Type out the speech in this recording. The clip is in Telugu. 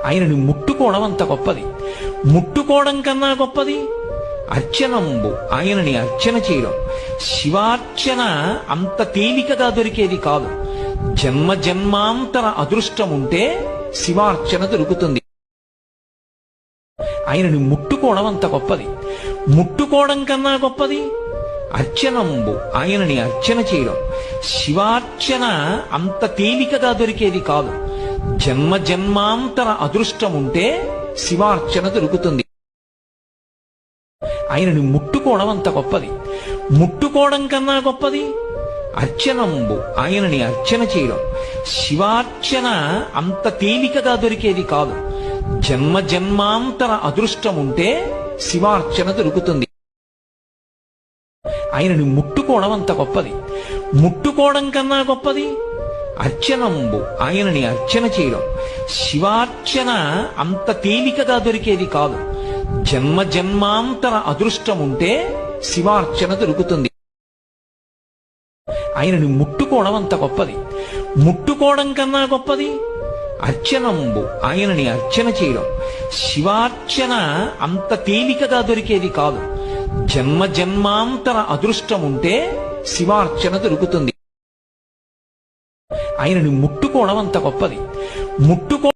ఆయనని ముట్టుకోవడం అంత గొప్పది. ముట్టుకోవడం కన్నా గొప్పది అర్చనంబు, ఆయనని అర్చన చేయడం. శివార్చన అంత తేలికగా దొరికేది కాదు. జన్మ జన్మాంతర అదృష్టం ఉంటే శివార్చన దొరుకుతుంది. ఆయనని ముట్టుకోవడం అంత గొప్పది. ముట్టుకోవడం కన్నా గొప్పది అర్చనంబు, ఆయనని అర్చన చేయడం. శివార్చన అంత తేలికగా దొరికేది కాదు. జన్మ జన్మాంతర అదృష్టం ఉంటే శివార్చన దొరుకుతుంది. ఆయనని ముట్టుకోవడం అంత గొప్పది. ముట్టుకోవడం కన్నా గొప్పది అర్చనంబు, ఆయనని అర్చన చేయడం. శివార్చన అంత తేలికగా దొరికేది కాదు. జన్మ జన్మాంతర అదృష్టం ఉంటే శివార్చన దొరుకుతుంది. ఆయనని ముట్టుకోవడం అంత గొప్పది. ముట్టుకోవడం కన్నా గొప్పది అర్చనంబు, ఆయనని అర్చన చేయడం. శివార్చన అంత తేలికగా దొరికేది కాదు. జన్మ జన్మాంతర అదృష్టం ఉంటే శివార్చన దొరుకుతుంది. ఆయనని ముట్టుకోవడం అంత గొప్పది. ముట్టుకోవడం కన్నా గొప్పది అర్చనంబు, ఆయనని అర్చన చేయడం. శివార్చన అంత తేలికగా దొరికేది కాదు. జన్మ జన్మాంతర అదృష్టం ఉంటే శివార్చన దొరుకుతుంది. ఆయనని ముట్టుకోవడం అంత గొప్పది. ముట్టుకో